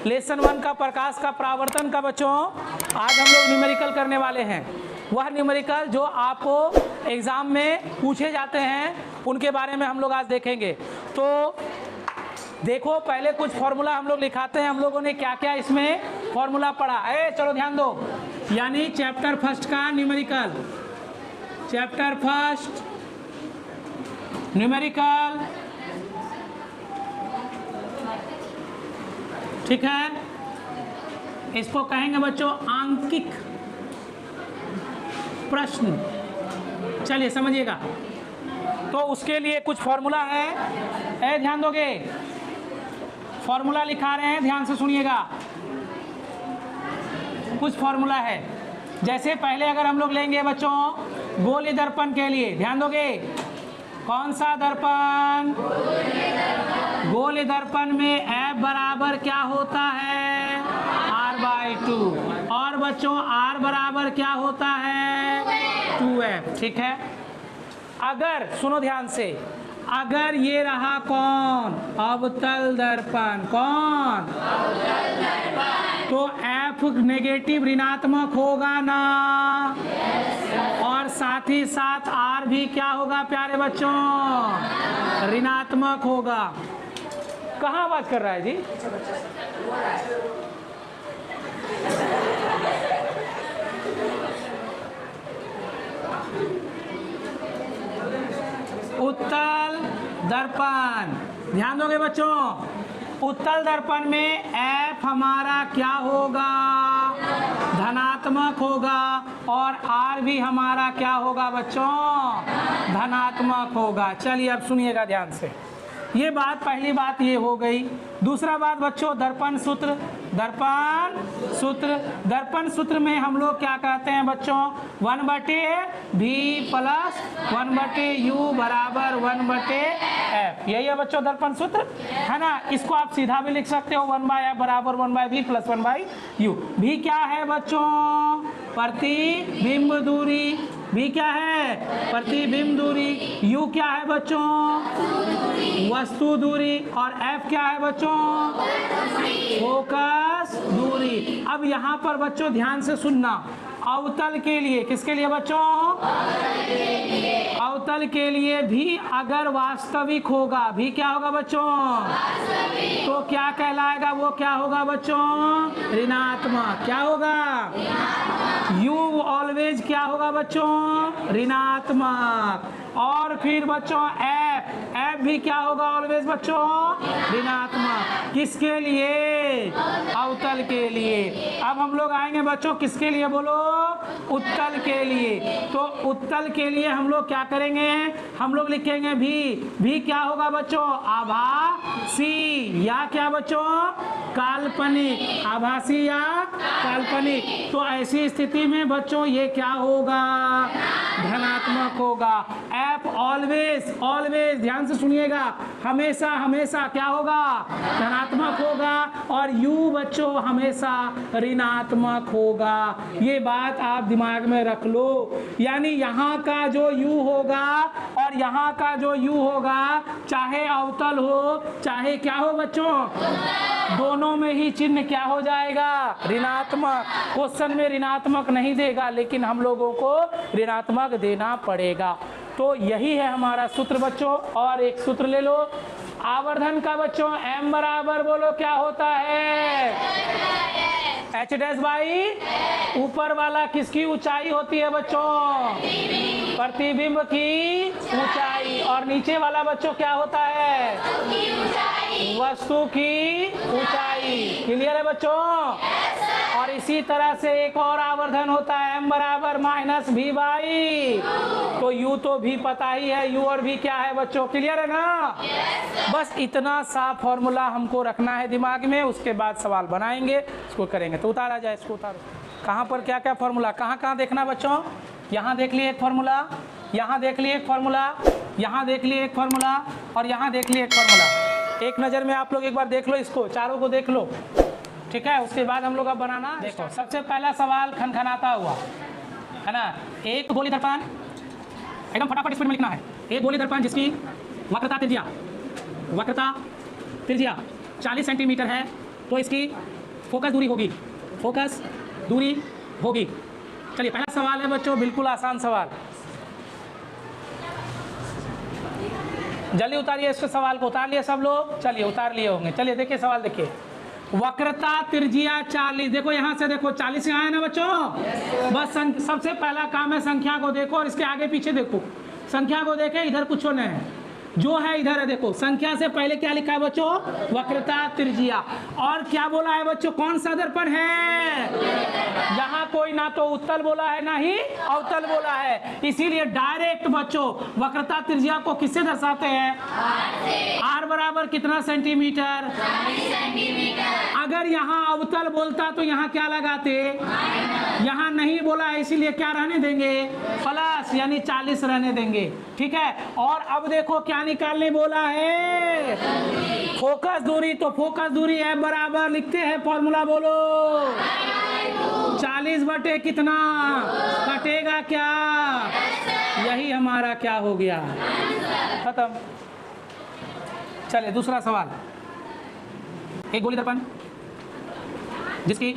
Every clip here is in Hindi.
लेसन 1 का प्रकाश का परावर्तन का बच्चों आज हम लोग न्यूमेरिकल करने वाले हैं। वह न्यूमेरिकल जो आपको एग्ज़ाम में पूछे जाते हैं उनके बारे में हम लोग आज देखेंगे। तो देखो पहले कुछ फॉर्मूला हम लोग लिखाते हैं। हम लोगों ने क्या क्या इसमें फॉर्मूला पढ़ा है, चलो ध्यान दो। यानी चैप्टर फर्स्ट का न्यूमेरिकल, चैप्टर फर्स्ट न्यूमेरिकल, ठीक है, इसको कहेंगे बच्चों आंकिक प्रश्न। चलिए समझिएगा। तो उसके लिए कुछ फॉर्मूला है, ध्यान दोगे, फॉर्मूला लिखा रहे हैं, ध्यान से सुनिएगा। कुछ फॉर्मूला है, जैसे पहले अगर हम लोग लेंगे बच्चों गोलीय दर्पण के लिए, ध्यान दोगे, कौन सा दर्पण, गोलीय दर्पण में F बराबर क्या होता है, R/2, और बच्चों R बराबर क्या होता है, 2F, ठीक है। अगर सुनो ध्यान से, अगर ये रहा कौन, अवतल दर्पण, कौन, तो F नेगेटिव ऋणात्मक होगा ना, और साथ ही साथ R भी क्या होगा प्यारे बच्चों, ऋणात्मक होगा। कहाँ बात कर रहा है जी, उत्तल दर्पण, ध्यान दोगे बच्चों, उत्तल दर्पण में F हमारा क्या होगा, धनात्मक होगा, और R भी हमारा क्या होगा बच्चों, धनात्मक होगा। चलिए अब सुनिएगा ध्यान से, ये बात पहली बात ये हो गई। दूसरा बात बच्चों दर्पण सूत्र, दर्पण सूत्र, दर्पण सूत्र में हम लोग क्या कहते हैं बच्चों, 1/V प्लस 1/U बराबर 1/F, यही है बच्चों दर्पण सूत्र, है ना। इसको आप सीधा भी लिख सकते हो, 1/F बराबर 1/V प्लस 1/U। भी क्या है बच्चों, प्रतिबिंब दूरी, भी क्या है, प्रतिबिंब दूरी, U क्या है बच्चों, वस्तु दूरी, और F क्या है बच्चों, फोकस दूरी। अब यहाँ पर बच्चों ध्यान से सुनना, अवतल के लिए, किसके लिए बच्चों, अवतल के लिए भी अगर वास्तविक होगा, भी क्या होगा बच्चों, तो क्या कहलाएगा, वो क्या होगा बच्चों, ऋणात्मक, क्या होगा, U ऑलवेज क्या होगा बच्चों, ऋणात्मक, और फिर बच्चों F भी क्या होगा ऑलवेज बच्चों, ऋणात्मक, किसके लिए, अवतल के लिए। अब हम लोग आएंगे बच्चों किसके लिए, बोलो, उत्तल के लिए। तो उत्तल के लिए हम लोग क्या करेंगे, हम लोग लिखेंगे भी क्या होगा बच्चों, आभासी, या क्या बच्चों, काल्पनिक, आभासी या काल्पनिक। तो ऐसी स्थिति में बच्चों ये क्या होगा, धनात्मक होगा। F ऑलवेज, ऑलवेज ध्यान से सुनिएगा, हमेशा हमेशा क्या होगा, धनात्मक होगा, और U बच्चों हमेशा ऋणात्मक होगा। ये बात आप दिमाग में रख लो। यानी यहाँ का जो U होगा और यहाँ का जो U होगा, चाहे अवतल हो चाहे क्या हो बच्चों, दोनों में ही चिन्ह क्या हो जाएगा, ऋणात्मक। क्वेश्चन में ऋणात्मक नहीं देगा, लेकिन हम लोगों को ऋणात्मक देना पड़ेगा। तो यही है हमारा सूत्र बच्चों। और एक सूत्र ले लो आवर्धन का बच्चों, M बराबर बोलो क्या होता है, H' बाई, ऊपर वाला किसकी ऊंचाई होती है बच्चों, प्रतिबिंब की ऊंचाई, और नीचे वाला बच्चों क्या होता है, वस्तु की ऊंचाई। क्लियर है बच्चों। और इसी तरह से एक और आवर्धन होता है M बराबर -V बाई, तो U तो भी पता ही है, U और V क्या है बच्चों, क्लियर है ना। बस इतना सा फॉर्मूला हमको रखना है दिमाग में, उसके बाद सवाल बनाएंगे, इसको करेंगे। तो उतारा जाए, इसको उतारो। कहाँ पर क्या क्या फॉर्मूला, कहाँ कहाँ देखना बच्चों, यहाँ देख लिए एक फॉर्मूला, यहाँ देख लिए एक फॉर्मूला, यहाँ देख लिए एक फॉर्मूला, और यहाँ देख लिए एक फॉर्मूला। एक नज़र में आप लोग एक बार देख लो, इसको चारों को देख लो, ठीक है। उसके बाद हम लोग अब बनाना। देखो सबसे पहला सवाल खनखनाता हुआ है ना, एक गोलीय दर्पण, एकदम फटाफट स्पीड में लिखना है। एक गोलीय दर्पण जिसकी वक्रता त्रिज्या 40 सेंटीमीटर है, तो इसकी फोकस दूरी होगी, फोकस दूरी होगी। चलिए पहला सवाल है बच्चों, बिल्कुल आसान सवाल, जल्दी उतारिए इसके सवाल को। उतार लिए सब लोग? चलिए उतार लिए होंगे। चलिए देखिए सवाल, देखिए वक्रता त्रिज्या 40, देखो यहाँ से देखो 40 यहाँ है ना बच्चों। बस सबसे पहला काम है संख्या को देखो और इसके आगे पीछे देखो, संख्या को देखे, इधर कुछ नहीं है, जो है इधर है। देखो संख्या से पहले क्या लिखा है बच्चों? वक्रता त्रिज्या। और क्या बोला है बच्चों? कौन सा दर्पण है? यहाँ कोई ना तो उत्तल बोला है ना ही अवतल बोला है, इसीलिए डायरेक्ट बच्चों वक्रता त्रिज्या को किससे दर्शाते हैं? आर बराबर कितना सेंटीमीटर? अगर यहाँ अवतल बोलता तो यहाँ क्या लगाते? यहाँ नहीं बोला है, इसीलिए क्या रहने देंगे? प्लस, यानी 40 रहने देंगे। ठीक है। और अब देखो क्या निकालने बोला है? फोकस दूरी। तो फोकस दूरी है बराबर लिखते हैं, फॉर्मूला बोलो। 40 बटे कितना कटेगा क्या? यही हमारा क्या हो गया? खत्म। चलिए दूसरा सवाल, एक गोली दर्पण जिसकी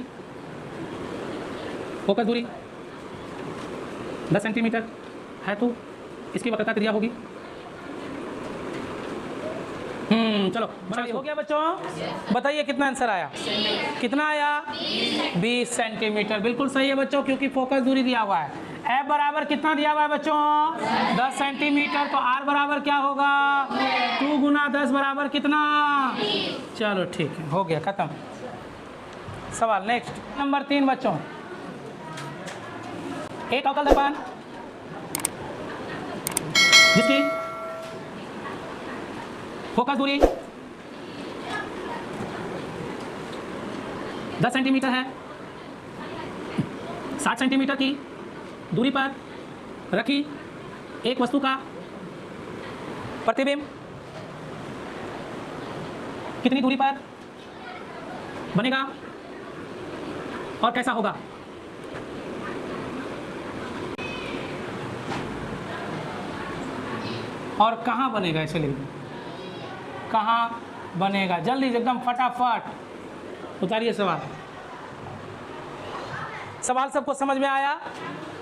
फोकस दूरी 10 सेंटीमीटर है तो इसकी वक्रता त्रिज्या होगी। चलो हो गया बच्चों, बताइए कितना आंसर आया? कितना आया? 20 सेंटीमीटर। बिल्कुल सही है बच्चों, क्योंकि फोकस दूरी दिया हुआ है। एफ बराबर कितना दिया हुआ है बच्चों? 10 सेंटीमीटर। तो आर बराबर क्या होगा? 2 गुना 10 बराबर कितना? चलो ठीक है, हो गया, खत्म सवाल। नेक्स्ट नंबर 3 बच्चों, एक अवतल दर्पण जिसकी फोकस दूरी 10 सेंटीमीटर है, 60 सेंटीमीटर की दूरी पर रखी एक वस्तु का प्रतिबिंब कितनी दूरी पर बनेगा और कैसा होगा? और कहाँ बनेगा? इसे लिख, कहाँ बनेगा? जल्दी एकदम फटाफट उतारिए सवाल। सवाल सबको समझ में आया?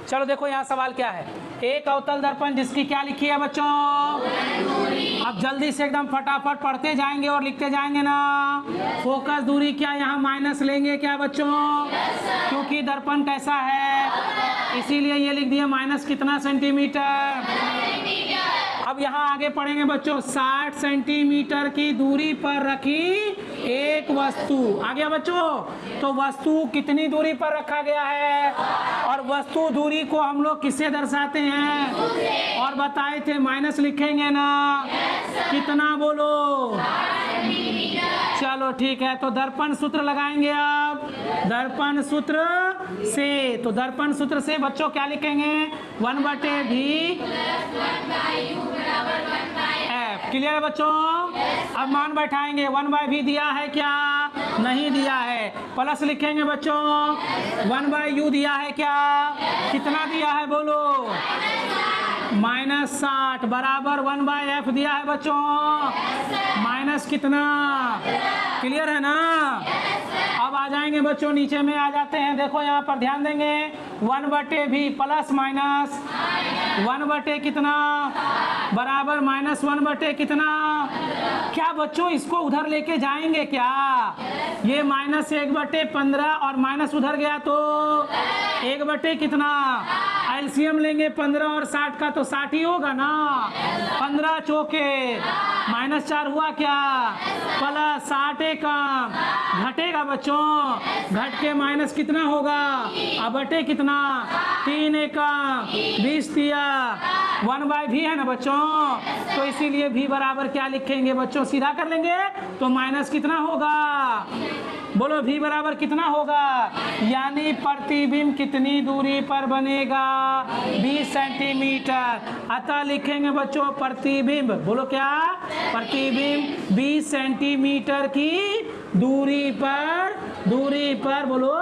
चलो देखो यहाँ सवाल क्या है। एक अवतल दर्पण जिसकी क्या लिखी है बच्चों? अब जल्दी से एकदम फटाफट पढ़ते जाएंगे और लिखते जाएंगे ना। फोकस दूरी क्या यहाँ माइनस लेंगे क्या बच्चों? क्योंकि दर्पण कैसा है, इसीलिए ये लिख दिया माइनस कितना सेंटीमीटर। अब यहाँ आगे पढ़ेंगे बच्चों, 60 सेंटीमीटर की दूरी पर रखी एक वस्तु। आ गया बच्चों? तो वस्तु कितनी दूरी पर रखा गया है, और वस्तु दूरी को हम लोग किससे दर्शाते हैं? और बताए थे माइनस लिखेंगे ना। कितना बोलो? चलो ठीक है, तो दर्पण सूत्र लगाएंगे। अब दर्पण सूत्र से, तो दर्पण सूत्र से बच्चों क्या लिखेंगे? 1/v F. क्लियर है बच्चों? अब मान बैठाएंगे, 1/v दिया है क्या? नहीं दिया है। प्लस लिखेंगे बच्चों, 1/u दिया है क्या? कितना दिया है बोलो? -60 बराबर 1/f दिया है बच्चों, माइनस कितना? क्लियर है ना? अब आ जाएंगे बच्चों, नीचे में आ जाते हैं। देखो यहाँ पर ध्यान देंगे, 1/v प्लस माइनस 1/ कितना बराबर -1/ कितना? क्या बच्चों इसको उधर लेके जाएंगे क्या? ये -1/15 और माइनस उधर गया तो 1/ कितना? एलसीएम लेंगे 15 और 60 का तो 60 ही होगा ना। 15 चौके -4 हुआ क्या? प्लस 60 कम घटेगा बच्चों, घट के माइनस कितना होगा? अब बटे कितना? 3 एकम 20 दिया, 1/v है ना बच्चों। तो इसीलिए v बराबर क्या लिखेंगे बच्चों? सीधा कर लेंगे तो माइनस कितना होगा? बोलो v बराबर कितना होगा? यानी प्रतिबिंब कितनी दूरी पर बनेगा? 20 सेंटीमीटर। अतः लिखेंगे बच्चों प्रतिबिंब, बोलो क्या? प्रतिबिंब 20 सेंटीमीटर की दूरी पर बोलो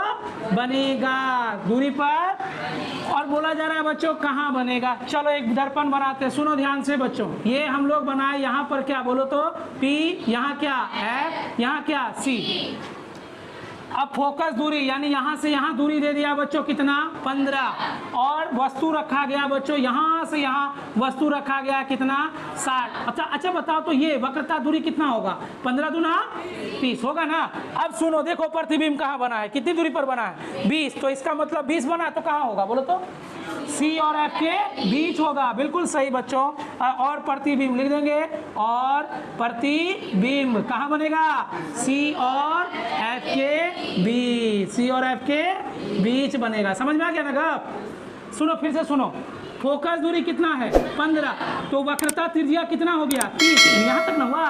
बनेगा, दूरी पर। और बोला जा रहा है बच्चों कहाँ बनेगा? चलो एक दर्पण बनाते हैं, सुनो ध्यान से बच्चों। ये हम लोग बनाए, यहाँ पर क्या बोलो तो P, यहाँ क्या F, यहाँ क्या C। अब फोकस दूरी यानी यहाँ से यहाँ दूरी दे दिया बच्चों कितना 15 और वस्तु रखा गया बच्चों यहाँ से यहाँ वस्तु रखा गया कितना 60। अच्छा बताओ तो ये वक्रता दूरी कितना होगा 15 दूना 30 होगा ना। अब सुनो देखो प्रतिबिंब कहाँ बना है, कितनी दूरी पर बना है 20, तो इसका मतलब 20 बना तो कहाँ होगा बोलो तो सी और एफ के बीच होगा। बिल्कुल सही बच्चों। और प्रतिबिंब लिख देंगे और प्रतिबिंब कहाँ बनेगा सी और एफ के बीच, सी और एफ के बीच बनेगा। समझ में आ गया ना गप। सुनो फिर से सुनो, फोकस दूरी कितना है 15, तो वक्रता त्रिज्या कितना हो गया 30, यहाँ तक ना हुआ।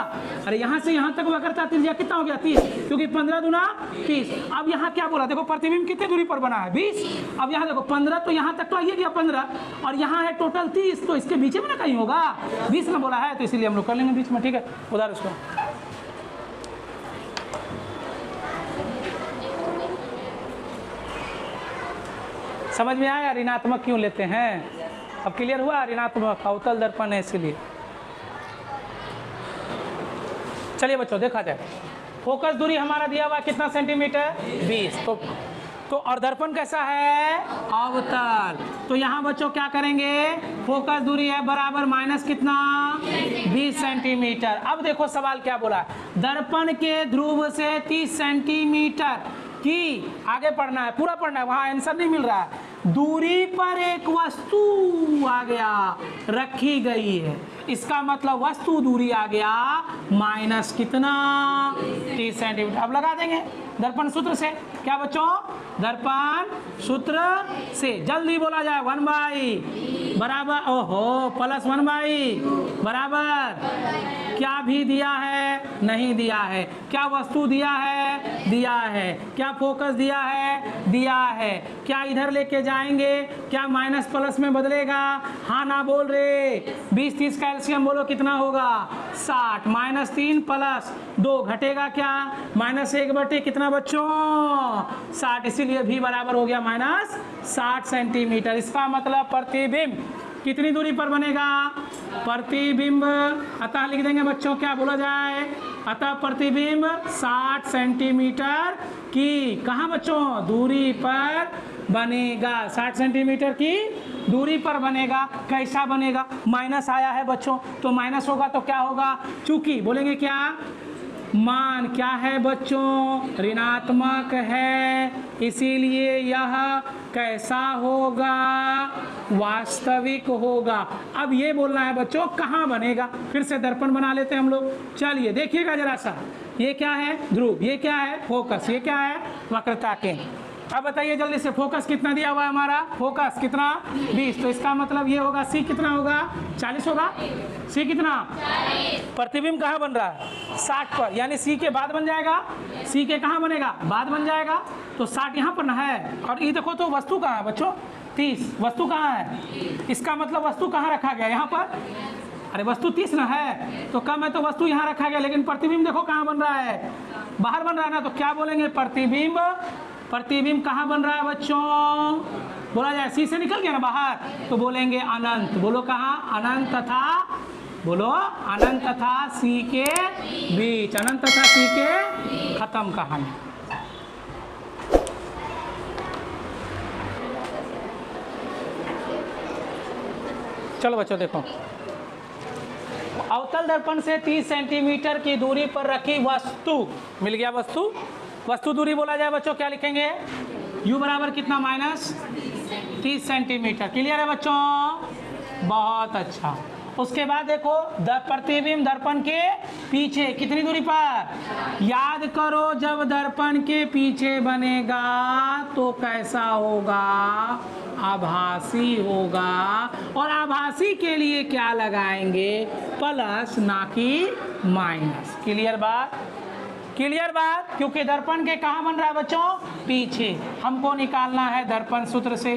अरे यहाँ से यहाँ तक वक्रता त्रिज्या कितना हो गया 30, क्योंकि 15 दूना 30। अब यहाँ क्या बोला देखो प्रतिबिंब कितनी दूरी पर बना है 20। अब यहाँ देखो 15 तो यहाँ तक तो आइए गया 15 और यहाँ है टोटल 30, तो इसके बीच में ना कहीं होगा 20 ना बोला है, तो इसीलिए हम लोग कर लेंगे बीच में। ठीक है उधर उसको समझ में आया ऋणात्मक क्यों लेते हैं। अब क्लियर हुआ ऋणात्मक अवतल दर्पण है इसीलिए। चलिए बच्चों देखा जाए, फोकस दूरी हमारा दिया हुआ कितना सेंटीमीटर 20, तो और दर्पण कैसा है अवतल। तो यहाँ बच्चों क्या करेंगे, फोकस दूरी है बराबर माइनस कितना 20 सेंटीमीटर। अब देखो सवाल क्या बोला, दर्पण के ध्रुव से 30 सेंटीमीटर की आगे पढ़ना है, पूरा पढ़ना है, वहां आंसर नहीं मिल रहा है। दूरी पर एक वस्तु आ गया रखी गई है, इसका मतलब वस्तु दूरी आ गया माइनस कितना 30 सेंटीमीटर। अब लगा देंगे दर्पण सूत्र से, क्या बच्चों दर्पण सूत्र से जल्दी बोला जाए 1 बराबर ओहो प्लस 1 बराबर क्या भी दिया है नहीं दिया है, क्या वस्तु दिया है दिया है, क्या फोकस दिया है दिया है, क्या इधर लेके जाएंगे, क्या माइनस प्लस में बदलेगा, हाँ ना बोल रहे। 20 30 का एलसीएम बोलो कितना होगा 60, -3 + 2 घटेगा क्या -1 बटे कितना बच्चों 60, इसीलिए भी बराबर हो गया -60 सेंटीमीटर। इसका मतलब प्रतिबिंब कितनी दूरी पर बनेगा, प्रतिबिंब अतः लिख देंगे बच्चों क्या बोला जाए, अतः प्रतिबिंब 60 सेंटीमीटर की कहाँ बच्चों दूरी पर बनेगा, 60 सेंटीमीटर की दूरी पर बनेगा। कैसा बनेगा, माइनस आया है बच्चों तो माइनस होगा तो क्या होगा, चूंकि बोलेंगे क्या मान क्या है बच्चों ऋणात्मक है, इसीलिए यह कैसा होगा वास्तविक होगा। अब ये बोलना है बच्चों कहाँ बनेगा, फिर से दर्पण बना लेते हैं हम लोग। चलिए देखिएगा जरा सा, ये क्या है ध्रुव, ये क्या है फोकस, ये क्या है वक्रता के। अब बताइए जल्दी से फोकस कितना दिया हुआ है हमारा, फोकस कितना 20, तो इसका मतलब ये होगा सी कितना होगा 40 होगा, सी कितना 40। प्रतिबिंब कहाँ बन रहा है 60 पर, यानी सी के बाद बन जाएगा, सी के कहाँ बनेगा बाद बन जाएगा, तो 60 यहाँ पर ना है। और ये देखो तो वस्तु कहाँ है बच्चों 30, वस्तु कहाँ है, इसका मतलब वस्तु कहाँ रखा गया यहाँ पर, अरे वस्तु 30 ना है तो कम है तो वस्तु यहाँ रखा गया, लेकिन प्रतिबिंब देखो कहाँ बन रहा है बाहर बन रहा है ना, तो क्या बोलेंगे प्रतिबिंब, प्रतिबिंब कहाँ बन रहा है बच्चों बोला जाए सी से निकल गया ना बाहर, तो बोलेंगे अनंत, बोलो कहाँ अनंत तथा, बोलो अनंत तथा सी के बीच, अनंत तथा सी के खत्म कहानी। चलो बच्चों देखो, अवतल दर्पण से 30 सेंटीमीटर की दूरी पर रखी वस्तु, मिल गया वस्तु, वस्तु दूरी बोला जाए बच्चों क्या लिखेंगे u बराबर कितना -30 सेंटीमीटर। क्लियर है बच्चों, बहुत अच्छा। उसके बाद देखो प्रतिबिंब दर्पण के पीछे कितनी दूरी पर, याद करो जब दर्पण के पीछे बनेगा तो कैसा होगा आभासी होगा, और आभासी के लिए क्या लगाएंगे प्लस ना कि माइनस। क्लियर बात, क्लियर बात, क्योंकि दर्पण के कहाँ बन रहा है बच्चों पीछे, हमको निकालना है दर्पण सूत्र से।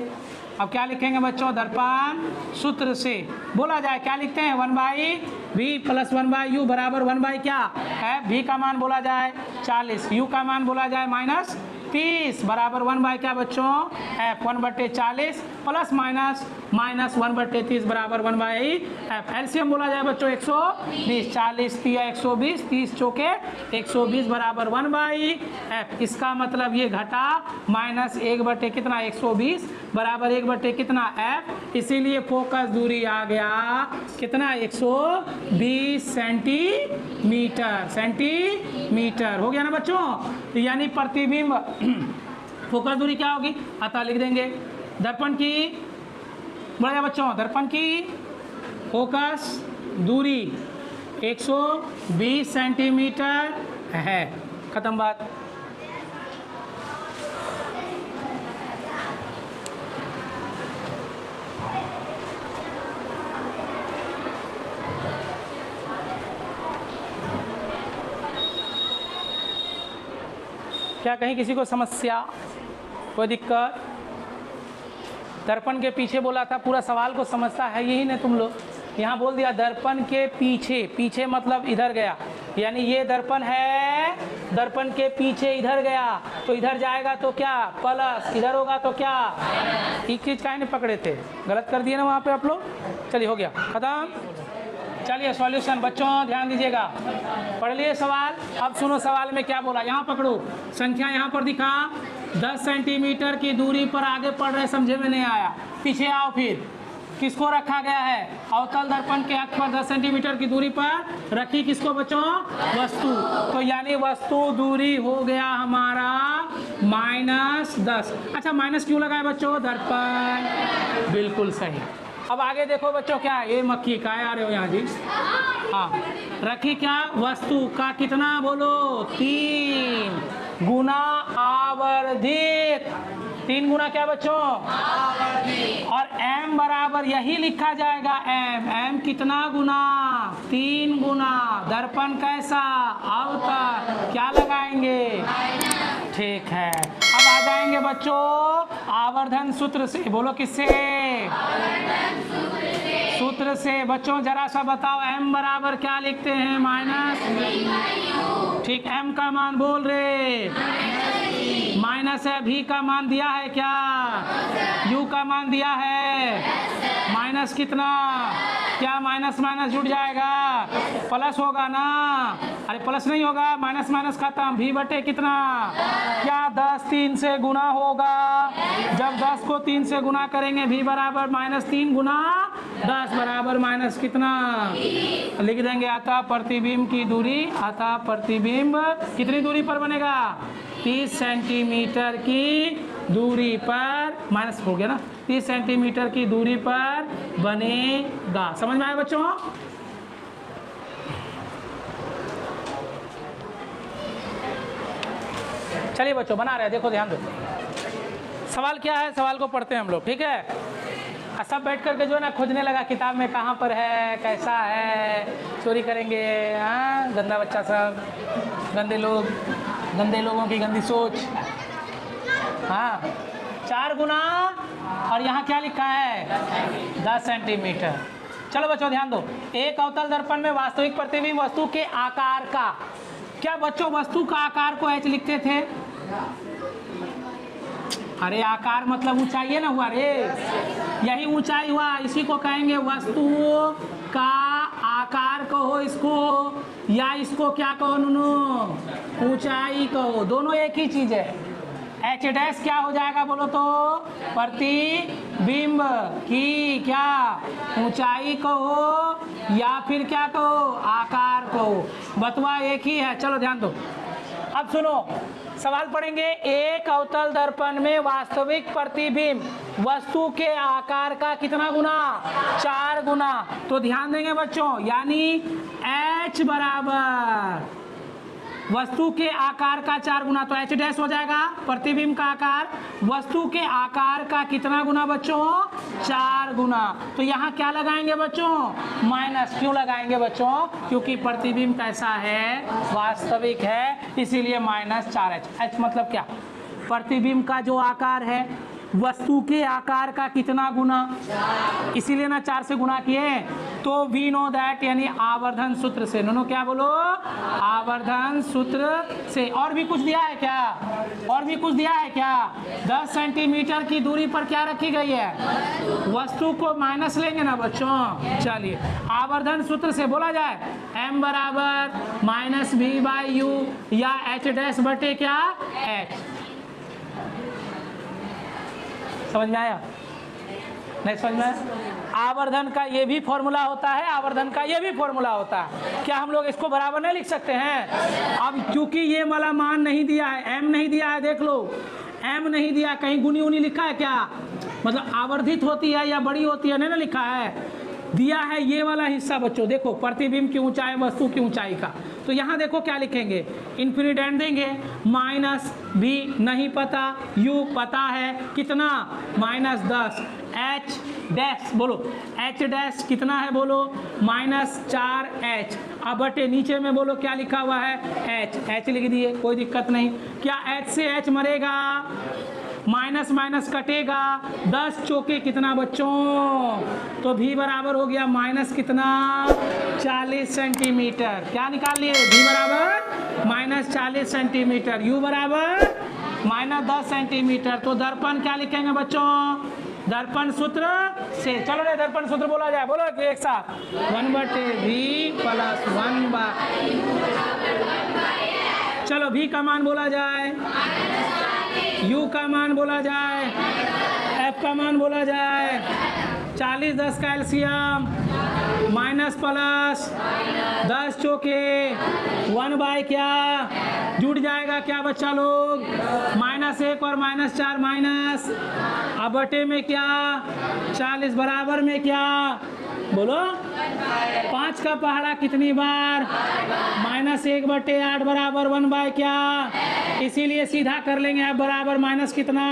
अब क्या लिखेंगे बच्चों दर्पण सूत्र से बोला जाए क्या लिखते हैं 1/v + 1/u बराबर 1/ क्या है v का मान बोला जाए 40, u का मान बोला जाए -30 बराबर 1/ क्या बच्चों f 1/40 प्लस माइनस माइनस 1/30 बराबर 1/f। एलसीएम बोला जाए बच्चों 120, 40 तिया 120, 30 चौके 120 बराबर 1/f। इसका मतलब ये घटा माइनस 1 कितना 120 बराबर 1 कितना f। इसीलिए फोकस दूरी आ गया कितना 120 सेंटीमीटर। हो गया ना बच्चों। तो यानी प्रतिबिंब फोकस दूरी क्या होगी, अतः लिख देंगे दर्पण की, बोला जाए बच्चों दर्पण की फोकस दूरी 120 सेंटीमीटर है। खत्म बात। क्या कहीं किसी को समस्या, कोई दिक्कत? दर्पण के पीछे बोला था, पूरा सवाल को समझता है यही ना तुम लोग। यहाँ बोल दिया दर्पण के पीछे, पीछे मतलब इधर गया, यानी ये दर्पण है, दर्पण के पीछे इधर गया तो इधर जाएगा तो क्या प्लस, इधर होगा तो क्या। एक चीज़ काहे नहीं पकड़े थे, गलत कर दिए ना वहाँ पे आप लोग। चलिए हो गया खत्म। चलिए सॉल्यूशन बच्चों ध्यान दीजिएगा, पढ़ लिए सवाल। अब सुनो सवाल में क्या बोला, यहाँ पकड़ो, संख्या यहाँ पर दिखा 10 सेंटीमीटर की दूरी पर आगे पढ़ रहे, समझे में नहीं आया पीछे आओ। फिर किसको रखा गया है, अवतल दर्पण के अक्ष पर 10 सेंटीमीटर की दूरी पर रखी किसको बच्चों, वस्तु। तो यानी वस्तु दूरी हो गया हमारा -10। अच्छा माइनस क्यों लगाए बच्चों, दर्पण, बिल्कुल सही। अब आगे देखो बच्चों क्या, ये मक्खी का आ रहे हो यहाँ जी, हाँ रखी क्या वस्तु का कितना बोलो 3 गुना आवर्धित, 3 गुना क्या बच्चों आवर्धित। और m बराबर यही लिखा जाएगा m कितना गुना 3 गुना, दर्पण कैसा अवतल, क्या लगाएंगे ठीक है। अब आ जाएंगे बच्चों आवर्धन सूत्र से, बोलो किससे, सूत्र से बच्चों जरा सा बताओ, m बराबर क्या लिखते हैं -, ठीक m का मान बोल रहे माइनस है, v का मान दिया है क्या, u का मान दिया है माइनस कितना, क्या माइनस माइनस जुड़ जाएगा प्लस होगा ना, अरे प्लस नहीं होगा, माइनस माइनस खत्म, v बटे कितना, क्या 10 3 से गुना होगा, जब 10 को 3 से गुना करेंगे v बराबर -3 गुना 10 बराबर माइनस कितना, लिख देंगे अतः प्रतिबिंब की दूरी, अतः प्रतिबिंब कितनी दूरी पर बनेगा 30 सेंटीमीटर की दूरी पर, माइनस हो गया ना, 30 सेंटीमीटर की दूरी पर बनेगा। समझ में आया बच्चों। चलिए बच्चों बना रहे हैं, देखो ध्यान दो सवाल क्या है, सवाल को पढ़ते हैं हम लोग, ठीक है। सब बैठ करके जो है ना खोजने लगा किताब में कहाँ पर है, कैसा है, चोरी करेंगे, हाँ गंदा बच्चा सब, गंदे लोग, गंदे लोगों की गंदी सोच, हाँ 4 गुना और यहाँ क्या लिखा है 10 सेंटीमीटर। चलो बच्चों ध्यान दो, एक अवतल दर्पण में वास्तविक प्रतिबिंब वस्तु के आकार का, क्या बच्चों वस्तु का आकार को h लिखते थे, अरे आकार मतलब ऊंचाई है ना हुआ रे, यही ऊंचाई हुआ, इसी को कहेंगे वस्तु का आकार कहो इसको, या इसको क्या कहो नुनू ऊंचाई कहो, दोनों एक ही चीज है। h डैश क्या हो जाएगा बोलो तो, प्रतिबिंब की क्या ऊंचाई कहो या फिर क्या कहो आकार कहो, बतवा एक ही है। चलो ध्यान दो, अब सुनो सवाल पढ़ेंगे, एक अवतल दर्पण में वास्तविक प्रतिबिंब वस्तु के आकार का कितना गुना 4 गुना। तो ध्यान देंगे बच्चों, यानी h बराबर वस्तु के आकार का 4 गुना, तो h डैश हो जाएगा प्रतिबिंब का आकार वस्तु के आकार का कितना गुना बच्चों 4 गुना। तो यहाँ क्या लगाएंगे बच्चों माइनस, क्यों लगाएंगे बच्चों, क्योंकि प्रतिबिंब कैसा है वास्तविक है, इसीलिए -4h। h मतलब क्या, प्रतिबिंब का जो आकार है वस्तु के आकार का कितना गुना, इसीलिए ना 4 से गुना किए। तो वी नो दैट, यानी आवर्धन सूत्र से, नो क्या बोलो, आवर्धन सूत्र से। और भी कुछ दिया है क्या, और भी कुछ दिया है क्या? 10 सेंटीमीटर की दूरी पर क्या रखी गई है, वस्तु को माइनस लेंगे ना बच्चों। चलिए आवर्धन सूत्र से बोला जाए m बराबर माइनस वी बाई यू, या h डैश बटे क्या h। समझ में आया, नहीं समझ में आया? आवर्धन का ये भी फॉर्मूला होता है, आवर्धन का ये भी फॉर्मूला होता है। क्या हम लोग इसको बराबर नहीं लिख सकते हैं? अब क्योंकि ये वाला मान नहीं दिया है, m नहीं दिया है, देख लो m नहीं दिया, कहीं गुनी उनी लिखा है क्या, मतलब आवर्धित होती है या बड़ी होती है, नहीं ना लिखा है। दिया है ये वाला हिस्सा बच्चों, देखो प्रतिबिंब की ऊंचाई वस्तु की ऊंचाई का। तो यहाँ देखो क्या लिखेंगे, इन्फिनिटेंड देंगे, माइनस भी नहीं पता, u पता है कितना -10, h डैश बोलो, h डैश कितना है बोलो -4h। अब बटे नीचे में बोलो क्या लिखा हुआ है h लिख दिए, कोई दिक्कत नहीं। क्या h से h मरेगा, माइनस माइनस कटेगा, 10 चौके कितना बच्चों, तो v बराबर हो गया माइनस कितना 40 सेंटीमीटर। क्या निकाल लिए, v बराबर -40 सेंटीमीटर, u बराबर -10 सेंटीमीटर। तो दर्पण क्या लिखेंगे बच्चों, दर्पण सूत्र से। चलो रे दर्पण सूत्र बोला जाए, बोलो एक साथ, 1/v + 1/, चलो v का मान बोला जाए, u का मान बोला जाए, f का मान बोला जाए, 40 10 का एलसीएम, माइनस प्लस 10 चौके 1/, क्या जुड़ जाएगा क्या बच्चा लोग, -1 और -4 माइनस, अब बटे में क्या 40 बराबर में क्या बोलो 5 का पहाड़ा कितनी बार, -1/8 बराबर 1/, क्या, इसीलिए सीधा कर लेंगे f बराबर माइनस कितना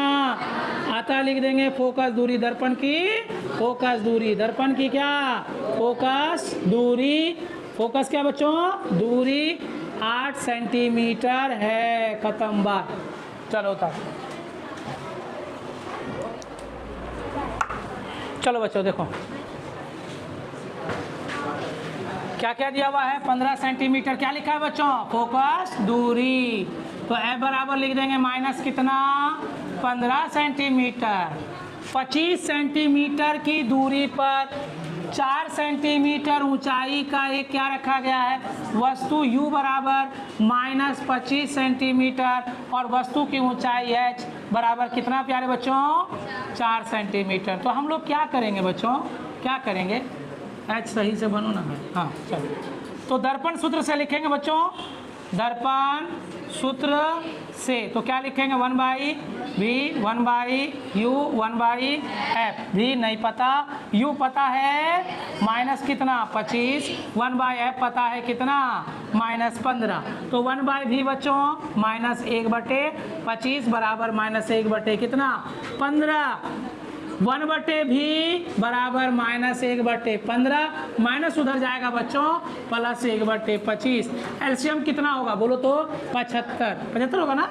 आता, लिख देंगे फोकस दूरी दर्पण की, फोकस दूरी दर्पण की क्या, फोकस दूरी, फोकस क्या बच्चों, दूरी 8 सेंटीमीटर है, खत्म बात। चलो तक, चलो बच्चों देखो क्या क्या दिया हुआ है, 15 सेंटीमीटर, क्या लिखा है बच्चों, फोकस दूरी। तो f बराबर लिख देंगे माइनस कितना 15 सेंटीमीटर। 25 सेंटीमीटर की दूरी पर 4 सेंटीमीटर ऊंचाई का एक क्या रखा गया है, वस्तु u बराबर -25 सेंटीमीटर और वस्तु की ऊंचाई h बराबर कितना प्यारे बच्चों, 4 सेंटीमीटर। तो हम लोग क्या करेंगे बच्चों, क्या करेंगे, h सही से बनो ना मैं, हाँ चलो। तो दर्पण सूत्र से लिखेंगे बच्चों, दर्पण सूत्र से, तो क्या लिखेंगे 1/v 1/u 1/f, भी नहीं पता, u पता है माइनस कितना 25, 1/f पता है कितना -15। तो 1/v बच्चों -1/25 बराबर -1 बटे कितना 15, 1/v बराबर -1/15, माइनस उधर जाएगा बच्चों +1/25। एलसीएम कितना होगा बोलो तो 75 होगा ना,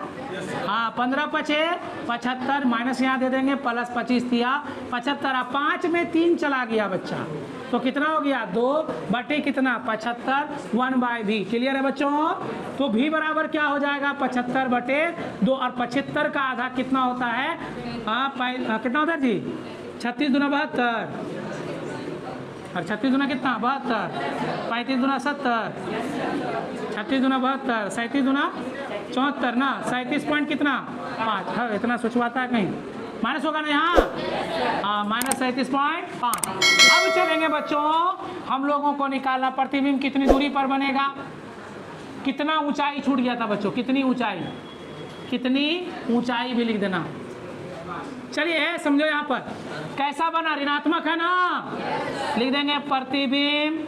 हाँ 15 5 75, माइनस यहाँ दे देंगे, +25 दिया 75, 5 में 3 चला गया बच्चा, तो कितना हो गया 2 बटे कितना 75, 1/v। क्लियर है बच्चों। तो v बराबर क्या हो जाएगा 75/2, और 75 का आधा कितना होता है, कितना होता है जी 36 दूना 72, और 36 दूना कितना 72, 35 दूना 70, 36 दूना 72, 37 दूना 74 ना, 37 पॉइंट कितना 5, हाँ इतना सोचवाता है कहीं, माइनस होगा ना यहाँ, हाँ -37.5। अब चलेंगे बच्चों हम लोगों को निकालना प्रतिबिंब कितनी दूरी पर बनेगा, कितना ऊंचाई छूट गया था बच्चों, कितनी ऊंचाई, कितनी ऊंचाई भी लिख देना। चलिए समझो यहाँ पर कैसा बना, ऋणात्मक है ना, लिख देंगे प्रतिबिंब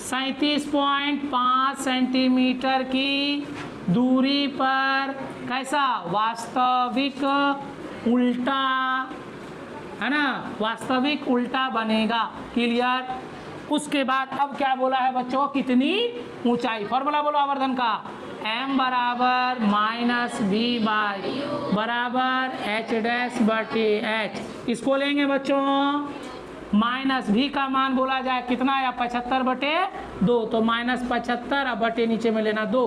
37.5 सेंटीमीटर की दूरी पर कैसा, वास्तविक उल्टा, है ना, वास्तविक उल्टा बनेगा। क्लियर। उसके बाद अब क्या बोला है बच्चों, कितनी ऊंचाई, फॉर्मूला बोलो आवर्धन का, m बराबर माइनस वी बाई बराबर एच डैश बटे एच। इसको लेंगे बच्चों माइनस v का मान बोला जाए कितना या 75 बटे 2, तो माइनस 75 अब बटे नीचे में लेना 2।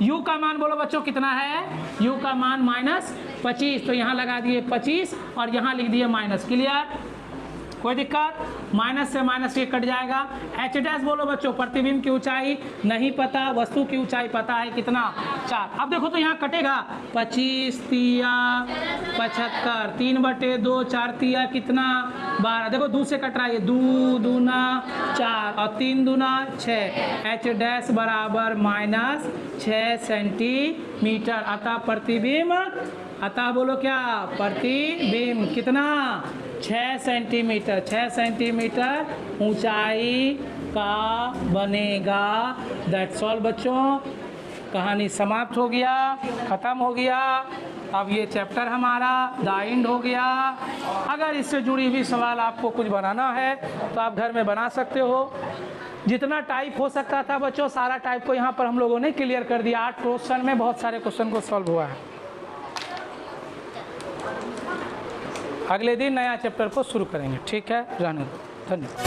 u का मान बोलो बच्चों कितना है, u का मान माइनस 25, तो यहाँ लगा दिए 25 और यहाँ लिख दिए माइनस। क्लियर, कोई दिक्कत, माइनस से माइनस ये कट जाएगा। एच डैश बोलो बच्चों प्रतिबिंब की ऊंचाई नहीं पता, वस्तु की ऊंचाई पता है कितना 4। अब देखो तो यहाँ कटेगा 25 तिया 75, 3 बटे 2 4 तिया कितना 12। देखो 2 से कट रहा है, 2 दूना 4 और 3 दूना 6। एच डैश बराबर माइनस 6 सेंटीमीटर। अतः प्रतिबिंब, अतः बोलो क्या, प्रतिबिंब कितना 6 सेंटीमीटर, 6 सेंटीमीटर ऊंचाई का बनेगा। दैट्स ऑल बच्चों, कहानी समाप्त हो गया, ख़त्म हो गया। अब ये चैप्टर हमारा द एंड हो गया। अगर इससे जुड़ी हुई सवाल आपको कुछ बनाना है तो आप घर में बना सकते हो। जितना टाइप हो सकता था बच्चों सारा टाइप को यहाँ पर हम लोगों ने क्लियर कर दिया। 8 क्वेश्चन में बहुत सारे क्वेश्चन को सॉल्व हुआ है। अगले दिन नया चैप्टर को शुरू करेंगे, ठीक है, जाने दो, धन्यवाद।